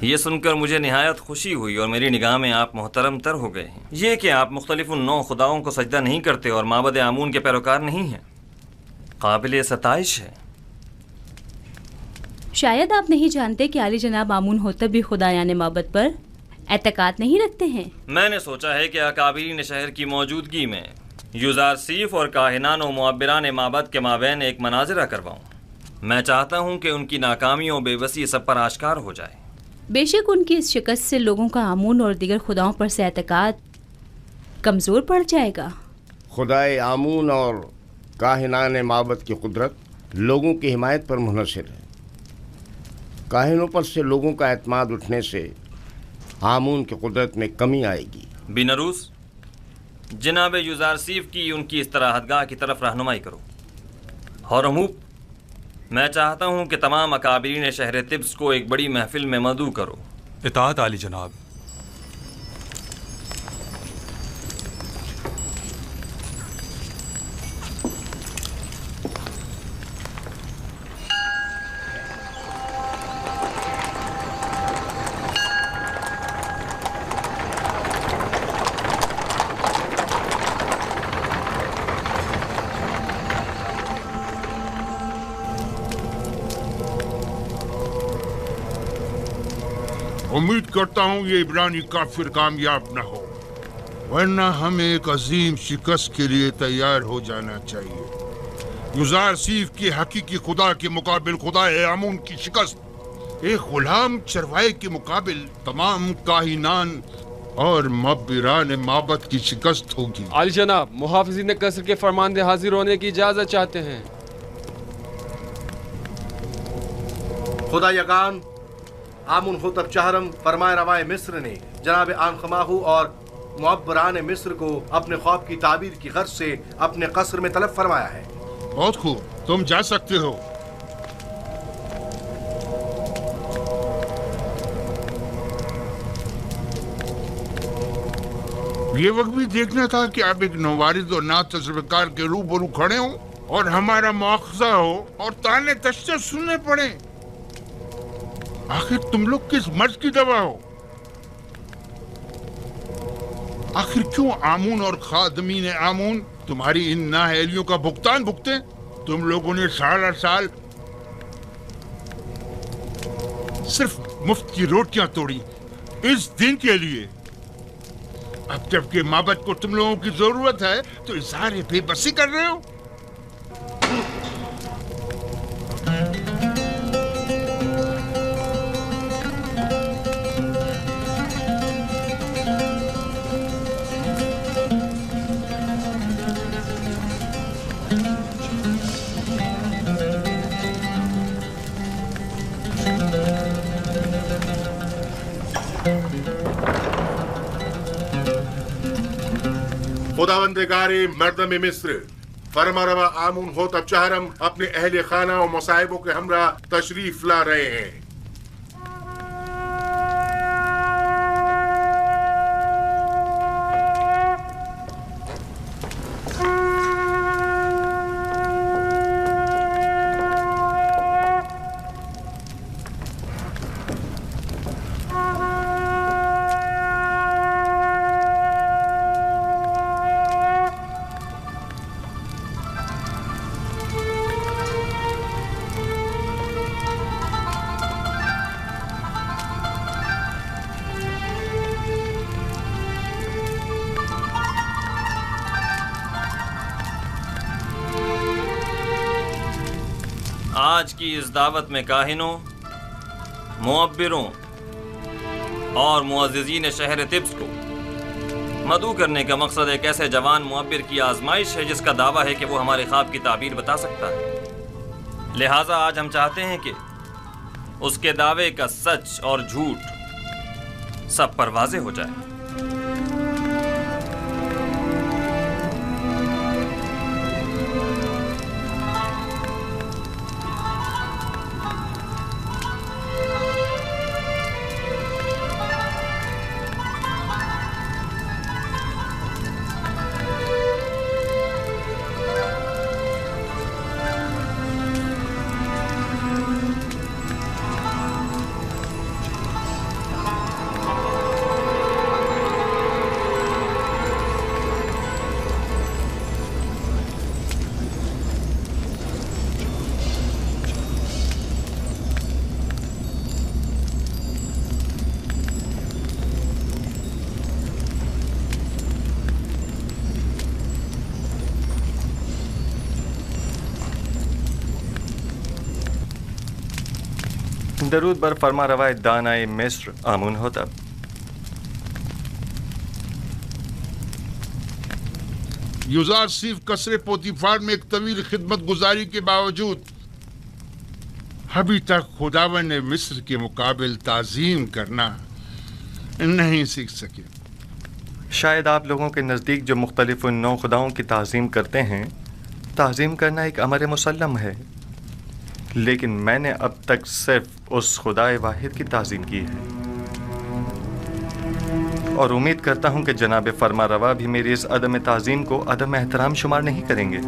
یہ سن کر مجھے نہایت خوشی ہوئی اور میری نگاہ میں آپ محترم تر ہو گئے ہیں۔ یہ کہ آپ مختلف نو خداؤں کو سجدہ نہیں کرتے اور معبد آمون کے پیروکار نہیں ہیں، قابل ستائش ہے۔ شاید آپ نہیں جانتے کہ عالی جناب آمون ہوتب بھی خدایان معبد پر اعتقاد نہیں رکھتے ہیں۔ میں نے سوچا ہے کہ اکابرین شہر کی موجودگی میں یوزارسیف اور کاہنان و معبران معبد کے مابین ایک مناظرہ کرواؤں۔ میں چاہتا ہوں کہ ان کی ناکامی و بے بسی سب پر آشکار ہو جائے۔ بے شک ان کی اس شکست سے لوگوں کا آمون اور دیگر خداؤں پر سے اعتقاد کمزور پڑ جائے گا۔ خدائے آمون اور کاہنان معبد کی قدرت لوگوں کی حمایت پر منحصر ہے۔ کاہنوں پر سے لوگوں کا اعتماد اٹھنے سے آمون کی قدرت میں کمی آئے گی۔ بینروس، جناب یوزارسیف کی ان کی استراحت گاہ کی طرف رہنمائی کرو۔ ہورموپ، میں چاہتا ہوں کہ تمام اکابرین شہر طبس کو ایک بڑی محفل میں مدعو کرو۔ اطاعت عالی جناب۔ امید کرتا ہوں یہ عبرانی کافر کامیاب نہ ہو، ورنہ ہمیں ایک عظیم شکست کے لیے تیار ہو جانا چاہیے۔ یوزارسیف کے حقیقی خدا کے مقابل خدا آمون کی شکست ایک غلام چروائے کے مقابل تمام کاہنان اور معبران معبد کی شکست ہوگی۔ عالی جناب، محافظین قصر کے فرماندے حاضر ہونے کی اجازت چاہتے ہیں۔ خدا یگان آمون ہوتب چہرم فرمائے روائے مصر نے جناب آنخماہو اور معبران مصر کو اپنے خواب کی تعبیر کی غرض سے اپنے قصر میں طلب فرمایا ہے۔ بہت خوب، تم جا سکتے ہو۔ یہ وقت بھی دیکھنا تھا کہ آپ ایک نوارد اور نا تجربہ کار کے روبرو کھڑے ہوں اور ہمارا مواخذہ ہو اور تانے تشنے سننے پڑے۔ آخر تم لوگ کس مرض کی دوا ہو؟ آخر کیوں آمون اور خادمین آمون تمہاری ان نااہلیوں کا بھگتان بھگتے؟ تم لوگوں نے سارا سال صرف مفت کی روٹیاں توڑی اس دن کے لیے۔ اب جب کہ معبد کو تم لوگوں کی ضرورت ہے تو اظہار بے بسی کر رہے ہو۔ خداوندگار مردم مصر، فرما روا آمون ہوتب چہرم اپنے اہل خانہ و مصاحبوں کے ہمراہ تشریف لا رہے ہیں۔ آج کی اس دعوت میں کاہنوں، معبروں اور معززین شہر طبس کو مدعو کرنے کا مقصد ایک ایسے جوان معبر کی آزمائش ہے جس کا دعویٰ ہے کہ وہ ہمارے خواب کی تعبیر بتا سکتا ہے۔ لہٰذا آج ہم چاہتے ہیں کہ اس کے دعوے کا سچ اور جھوٹ سب پر واضح ہو جائے۔ درود بر فرما روای دانای مصر آمون ہوتب. یوزارسیف قصر پوتیفار میں ایک طویل خدمت گزاری کے باوجود ابھی تک خداوند مصر کے مقابل تعظیم کرنا نہیں سیکھ سکے. شاید آپ لوگوں کے نزدیک جو مختلف نو خداؤں کی تعظیم کرتے ہیں، تعظیم کرنا ایک امر مسلم ہے، لیکن میں نے اب تک صرف اس خدائے واحد کی تعظیم کی ہے، اور امید کرتا ہوں کہ جناب فرما روا بھی میری اس عدم تعظیم کو عدم احترام شمار نہیں کریں گے.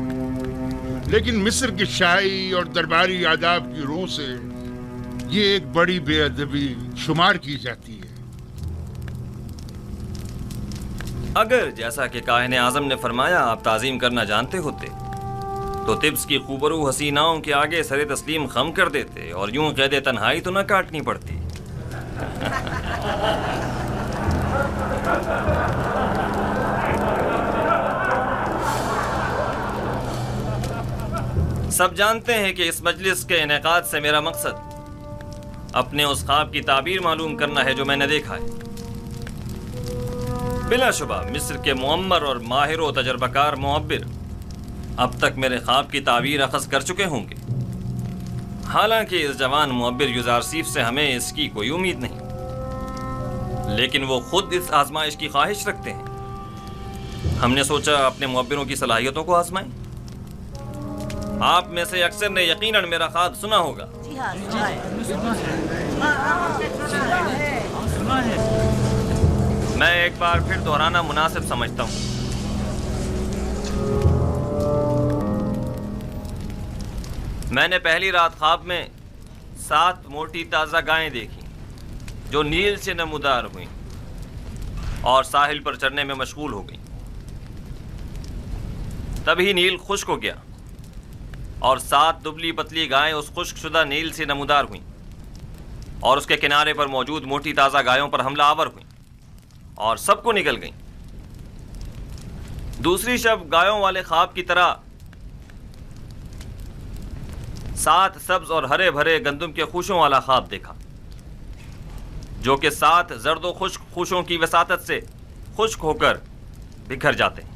لیکن مصر کی شاہی اور درباری آداب کی روح سے یہ ایک بڑی بے ادبی شمار کی جاتی ہے. اگر جیسا کہ کاہن اعظم نے فرمایا آپ تعظیم کرنا جانتے ہوتے تو طبس کی خوبرو حسیناؤں کے آگے سر تسلیم خم کر دیتے اور یوں قید تنہائی تو نہ کاٹنی پڑتی. سب جانتے ہیں کہ اس مجلس کے انعقاد سے میرا مقصد اپنے اس خواب کی تعبیر معلوم کرنا ہے جو میں نے دیکھا ہے. بلا شبہ مصر کے معمر اور ماہر و تجربہ کار معبر اب تک میرے خواب کی تعبیر اخذ کر چکے ہوں گے، حالانکہ اس جوان معبر یوزارسیف سے ہمیں اس کی کوئی امید نہیں، لیکن وہ خود اس آزمائش کی خواہش رکھتے ہیں. ہم نے سوچا اپنے معبروں کی صلاحیتوں کو آزمائیں. آپ میں سے اکثر نے یقیناً میرا خواب سنا ہوگا. میں ایک بار پھر دہرانا مناسب سمجھتا ہوں. میں نے پہلی رات خواب میں 7 موٹی تازہ گائیں دیکھی جو نیل سے نمودار ہوئیں اور ساحل پر چرنے میں مشغول ہو گئیں. تبھی نیل خشک ہو گیا اور 7 دبلی پتلی گائیں اس خشک شدہ نیل سے نمودار ہوئیں اور اس کے کنارے پر موجود موٹی تازہ گایوں پر حملہ آور ہوئیں اور سب کو نگل گئیں. دوسری شب گایوں والے خواب کی طرح 7 سبز اور ہرے بھرے گندم کے خوشوں والا خواب دیکھا جو کہ 7 زرد و خشک خوشوں کی وساطت سے خشک ہو کر بکھر جاتے ہیں.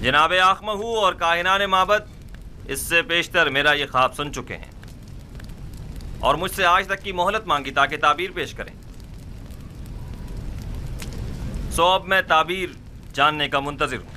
جناب آخمہو اور کاہنان معبد اس سے بیشتر میرا یہ خواب سن چکے ہیں اور مجھ سے آج تک کی مہلت مانگی تاکہ تعبیر پیش کریں. سو اب میں تعبیر جاننے کا منتظر ہوں.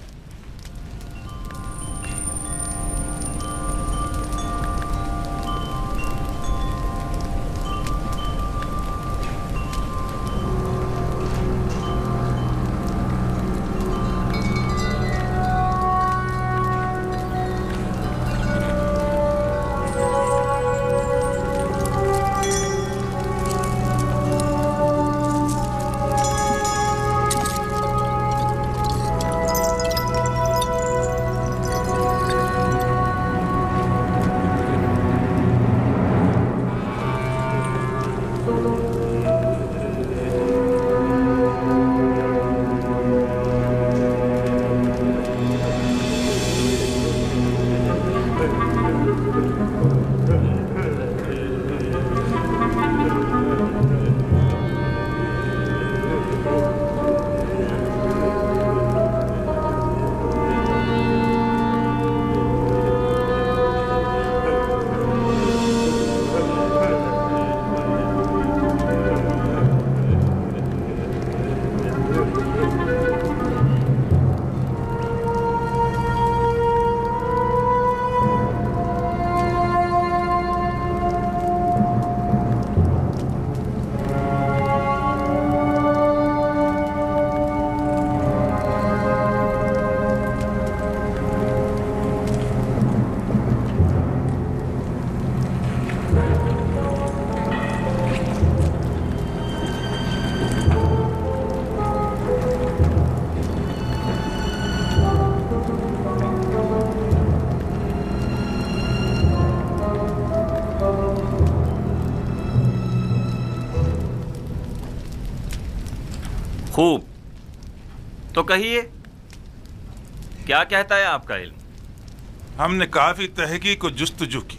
خوب، تو کہیے کیا کہتا ہے آپ کا علم؟ ہم نے کافی تحقیق و جستجو کی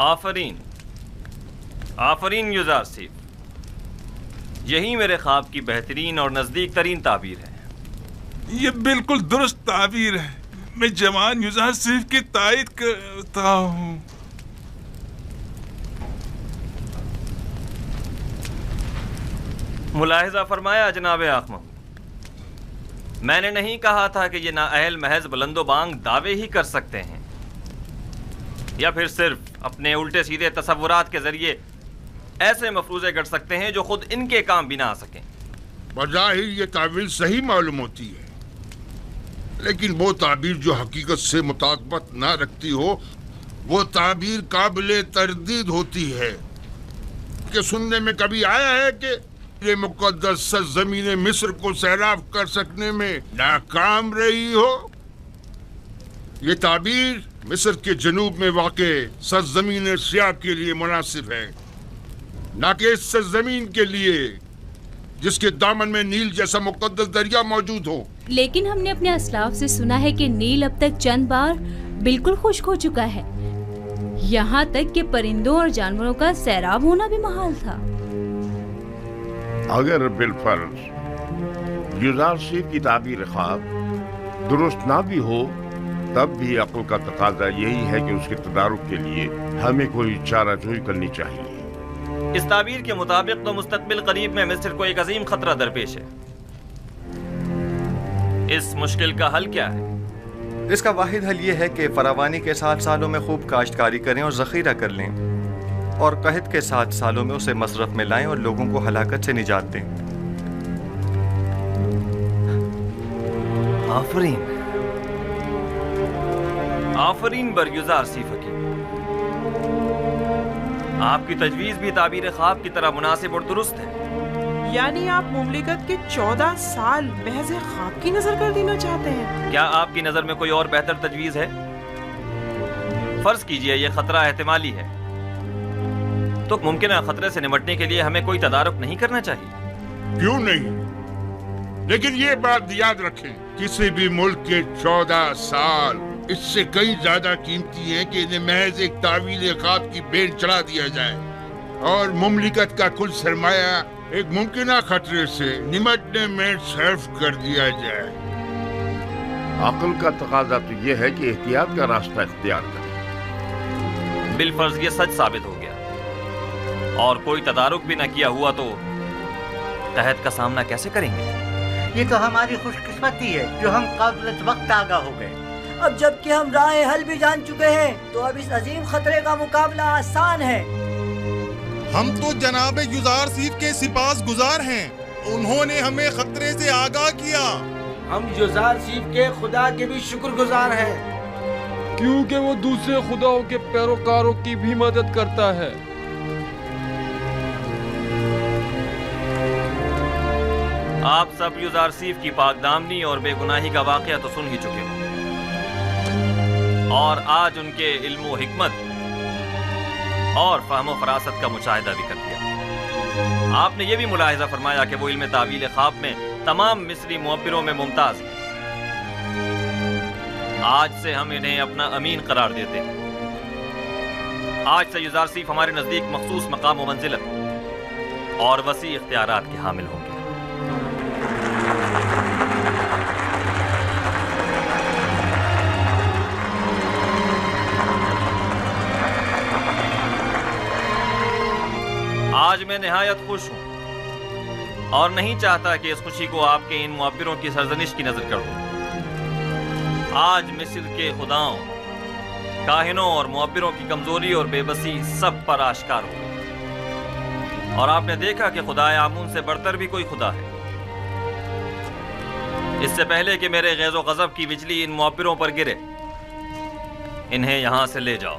آفرین آفرین یوزار سیف، یہی میرے خواب کی بہترین اور نزدیک ترین تعبیر ہے۔ یہ بالکل درست تعبیر ہے، میں جوان یوزار سیف کی تائید کرتا ہوں۔ ملاحظہ فرمایا جناب آخمہ، میں نے نہیں کہا تھا کہ یہ نااہل محض بلند و بانگ دعوے ہی کر سکتے ہیں یا پھر صرف اپنے الٹے سیدھے تصورات کے ذریعے ایسے مفروضے گڑ سکتے ہیں جو خود ان کے کام بھی نہ آ سکیں۔ بظاہر یہ تعبیر صحیح معلوم ہوتی ہے، لیکن وہ تعبیر جو حقیقت سے مطابقت نہ رکھتی ہو وہ تعبیر قابل تردید ہوتی ہے۔ کہ سننے میں کبھی آیا ہے کہ یہ مقدس سرزمین مصر کو سیراب کر سکنے میں ناکام رہی ہو؟ یہ تعبیر مصر کے جنوب میں واقع سرزمین سیاب کے لیے مناسب ہے، نہ کہ اس سرزمین کے لیے جس کے دامن میں نیل جیسا مقدس دریا موجود ہو۔ لیکن ہم نے اپنے اسلاف سے سنا ہے کہ نیل اب تک چند بار بالکل خشک ہو چکا ہے، یہاں تک کہ پرندوں اور جانوروں کا سیراب ہونا بھی محال تھا۔ اگر بالفرض یوزار سیف کی تعبیر خواب درست نہ بھی ہو، تب بھی عقل کا تقاضا یہی ہے کہ اس کے تدارک کے لیے ہمیں کوئی چارہ جوئی کرنی چاہیے۔ اس تعبیر کے مطابق تو مستقبل قریب میں مصر کو ایک عظیم خطرہ درپیش ہے۔ اس مشکل کا حل کیا ہے؟ اس کا واحد حل یہ ہے کہ فراوانی کے 7 سالوں میں خوب کاشتکاری کریں اور ذخیرہ کر لیں، اور قحط کے 7 سالوں میں اسے مصرف میں لائیں اور لوگوں کو ہلاکت سے نجات دیں۔ آفرین آفرین بر یوزار سیف حکیم، آپ کی تجویز بھی تعبیر خواب کی طرح مناسب اور درست ہے۔ یعنی آپ مملکت کے 14 سال محض خواب کی نظر کر دینا چاہتے ہیں؟ کیا آپ کی نظر میں کوئی اور بہتر تجویز ہے؟ فرض کیجئے یہ خطرہ احتمالی ہے، تو ممکنہ خطرے سے نمٹنے کے لیے ہمیں کوئی تدارک نہیں کرنا چاہیے؟ کیوں نہیں، لیکن یہ بات یاد رکھیں، کسی بھی ملک کے 14 سال اس سے کئی زیادہ قیمتی ہیں کہ انہیں محض ایک تعویل خواب کی بین چڑھا دیا جائے اور مملکت کا کل سرمایہ ایک ممکنہ خطرے سے نمٹنے میں صرف کر دیا جائے۔ عقل کا تقاضا تو یہ ہے کہ احتیاط کا راستہ اختیار کریں۔ بالفرض یہ سچ ثابت ہو گیا اور کوئی تدارک بھی نہ کیا ہوا تو قحط کا سامنا کیسے کریں گے؟ یہ تو ہماری خوش قسمتی ہے جو ہم قبل وقت آگاہ ہو گئے۔ اب جب کہ ہم راہ حل بھی جان چکے ہیں تو اب اس عظیم خطرے کا مقابلہ آسان ہے۔ ہم تو جناب یوزار سیف کے سپاس گزار ہیں، انہوں نے ہمیں خطرے سے آگاہ کیا۔ ہم یوزار سیف کے خدا کے بھی شکر گزار ہیں، کیونکہ وہ دوسرے خداؤں کے پیروکاروں کی بھی مدد کرتا ہے۔ آپ سب یوزار سیف کی پاک دامنی اور بے گناہی کا واقعہ تو سن ہی چکے ہوں، اور آج ان کے علم و حکمت اور فہم و فراست کا مشاہدہ بھی کر دیا۔ آپ نے یہ بھی ملاحظہ فرمایا کہ وہ علم تعویل خواب میں تمام مصری معبروں میں ممتاز ہیں۔ آج سے ہم انہیں اپنا امین قرار دیتے ہیں۔ آج سے یوزار سیف ہمارے نزدیک مخصوص مقام و منزلت اور وسیع اختیارات کے حامل ہوں گے۔ آج میں نہایت خوش ہوں اور نہیں چاہتا کہ اس خوشی کو آپ کے ان معبروں کی سرزنش کی نظر کر دوں۔ آج مصر کے خداؤں، کاہنوں اور معبروں کی کمزوری اور بے بسی سب پر آشکار ہو گئی، اور آپ نے دیکھا کہ خدائے آمون سے بڑھتر بھی کوئی خدا ہے۔ اس سے پہلے کہ میرے غیظ و غضب کی بجلی ان معبروں پر گرے، انہیں یہاں سے لے جاؤ۔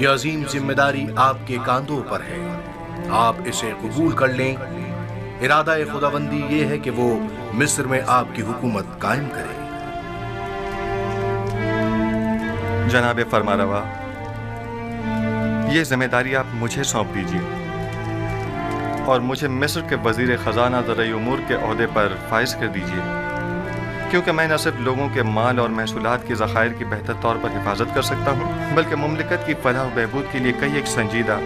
یہ عظیم ذمہ داری آپ کے کاندھوں پر ہے، آپ اسے قبول کر لیں۔ ارادہ خداوندی یہ ہے کہ وہ مصر میں آپ کی حکومت قائم کرے۔ جناب فرمانروا، یہ ذمہ داری آپ مجھے سونپ دیجیے اور مجھے مصر کے وزیر خزانہ زرعی امور کے عہدے پر فائز کر دیجیے، کیونکہ میں نہ صرف لوگوں کے مال اور محصولات کے ذخائر کی بہتر طور پر حفاظت کر سکتا ہوں، بلکہ مملکت کی فلاح و بہبود کے لیے کئی ایک سنجیدہ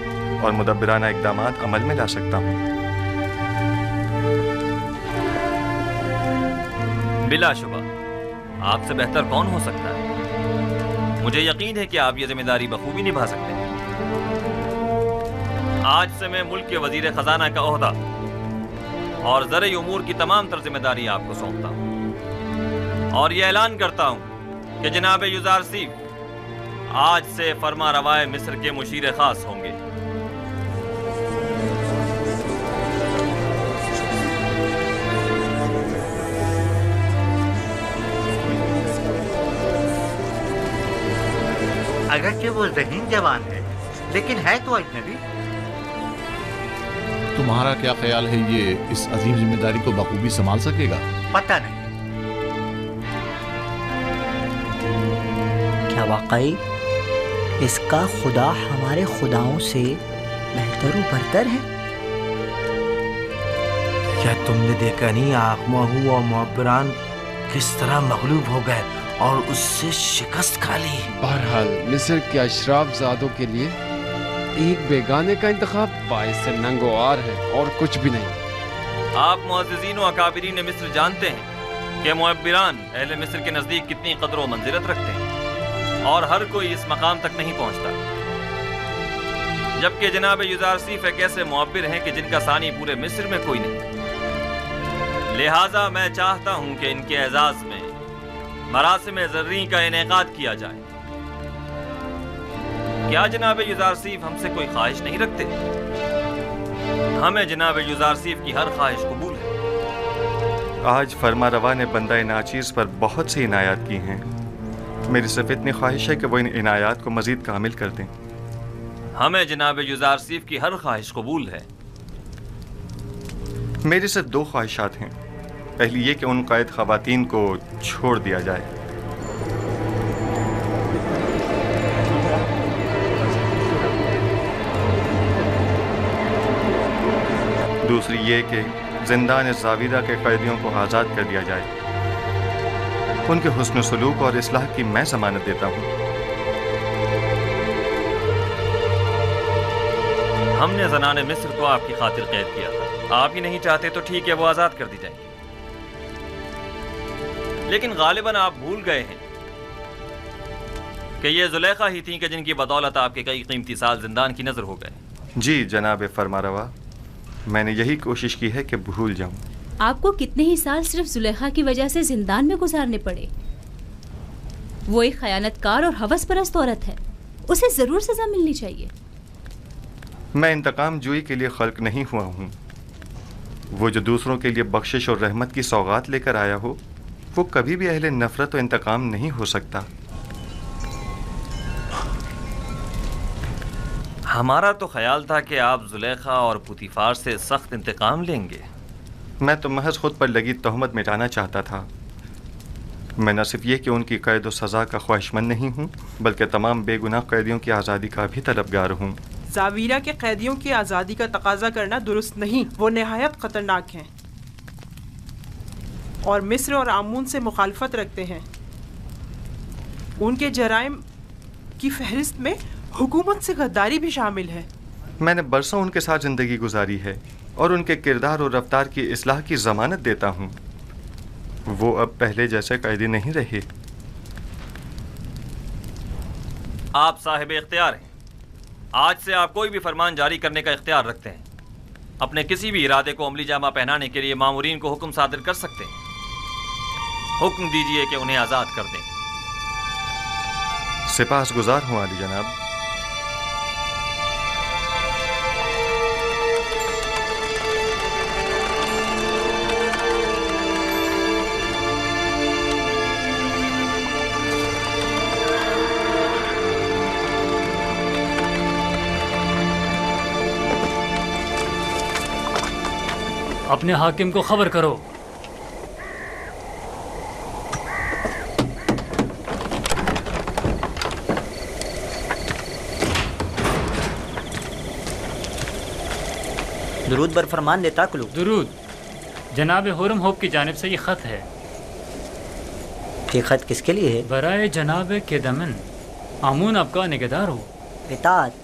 اور مدبرانہ اقدامات عمل میں لا سکتا ہوں۔ بلا شبہ آپ سے بہتر کون ہو سکتا ہے؟ مجھے یقین ہے کہ آپ یہ ذمہ داری بخوبی نبھا سکتے ہیں۔ آج سے میں ملک کے وزیر خزانہ کا عہدہ اور زرعی امور کی تمام تر ذمہ داری آپ کو سونپتا ہوں، اور یہ اعلان کرتا ہوں کہ جناب یوزارسیف آج سے فرما روائے مصر کے مشیر خاص ہوں گے۔ اگرچہ وہ ذہین جوان ہے لیکن ہے تو اجنبی۔ تمہارا کیا خیال ہے یہ اس عظیم ذمہ داری کو بخوبی سنبھال سکے گا؟ پتہ نہیں۔ کیا واقعی اس کا خدا ہمارے خداؤں سے بہتر و برتر ہے؟ کیا تم نے دیکھا نہیں آخماہو اور معبران کس طرح مغلوب ہو گئے اور اس سے شکست کھا لی؟ بہرحال مصر کے اشراف زادوں کے لیے ایک بیگانے کا انتخاب باعث ننگ و عار ہے اور کچھ بھی نہیں۔ آپ معززین و اکابرین مصر جانتے ہیں کہ معبران اہل مصر کے نزدیک کتنی قدر و منزلت رکھتے ہیں، اور ہر کوئی اس مقام تک نہیں پہنچتا، جبکہ جناب یوزارسیف ایک ایسے معبر ہیں کہ جن کا ثانی پورے مصر میں کوئی نہیں۔ لہٰذا میں چاہتا ہوں کہ ان کے اعزاز میں مراسم زرعی کا انعقاد کیا جائے۔ کیا جناب یوزارسیف ہم سے کوئی خواہش نہیں رکھتے؟ ہمیں جناب یوزارسیف کی ہر خواہش قبول ہے۔ آج فرما روا نے بندہ ناچیز پر بہت سی عنایات کی ہیں، میری صرف اتنی خواہش ہے کہ وہ ان عنایات کو مزید کامل کر دیں۔ ہمیں جناب یوزارسیف کی ہر خواہش قبول ہے۔ میری صرف دو خواہشات ہیں۔ پہلی یہ کہ ان قائد خواتین کو چھوڑ دیا جائے، دوسری یہ کہ زندان زاویدہ کے قیدیوں کو آزاد کر دیا جائے۔ ان کے حسن سلوک اور اصلاح کی میں ضمانت دیتا ہوں۔ ہم نے زنان مصر کو آپ کی خاطر قید کیا تھا، آپ ہی نہیں چاہتے تو ٹھیک ہے، وہ آزاد کر دی جائیں گے، لیکن غالباً آپ بھول گئے ہیں کہ یہ زلیخا ہی تھیں کہ جن کی بدولت آپ کے کئی قیمتی سال زندان کی نظر ہو گئے۔ جی جناب فرمانروا، میں نے یہی کوشش کی ہے کہ بھول جاؤں۔ آپ کو کتنے ہی سال صرف زلیخا کی وجہ سے زندان میں گزارنے پڑے؟ وہ ایک خیانت کار اور ہوس پرست عورت ہے، اسے ضرور سزا ملنی چاہیے۔ میں انتقام جوئی کے لیے خلق نہیں ہوا ہوں۔ وہ جو دوسروں کے لیے بخشش اور رحمت کی سوغات لے کر آیا ہو، وہ کبھی بھی اہل نفرت و انتقام نہیں ہو سکتا۔ ہمارا تو خیال تھا کہ آپ زلیخا اور پوتیفار سے سخت انتقام لیں گے۔ میں تو محض خود پر لگی تہمت مٹانا چاہتا تھا۔ میں نہ صرف یہ کہ ان کی قید و سزا کا خواہشمند نہیں ہوں، بلکہ تمام بے گناہ قیدیوں کی آزادی کا بھی طلبگار ہوں۔ زاویرہ کے قیدیوں کی آزادی کا تقاضا کرنا درست نہیں، وہ نہایت خطرناک ہیں اور مصر اور آمون سے مخالفت رکھتے ہیں۔ ان کے جرائم کی فہرست میں حکومت سے غداری بھی شامل ہے۔ میں نے برسوں ان کے ساتھ زندگی گزاری ہے اور ان کے کردار اور رفتار کی اصلاح کی ضمانت دیتا ہوں۔ وہ اب پہلے جیسے قیدی نہیں رہے۔ آپ صاحب اختیار ہیں، آج سے آپ کوئی بھی فرمان جاری کرنے کا اختیار رکھتے ہیں۔ اپنے کسی بھی ارادے کو عملی جامہ پہنانے کے لیے مامورین کو حکم صادر کر سکتے ہیں۔ حکم دیجئے کہ انہیں آزاد کر دیں۔ سپاس گزار ہوں عالی جناب۔ اپنے حاکم کو خبر کرو۔ درود بر فرمان دیتا کلو۔ درود۔ جناب ہورم ہوپ کی جانب سے یہ خط ہے۔ یہ خط کس کے لیے ہے؟ برائے جناب کے دمن آمون آپ کا نگہدار ہو۔ اطاعت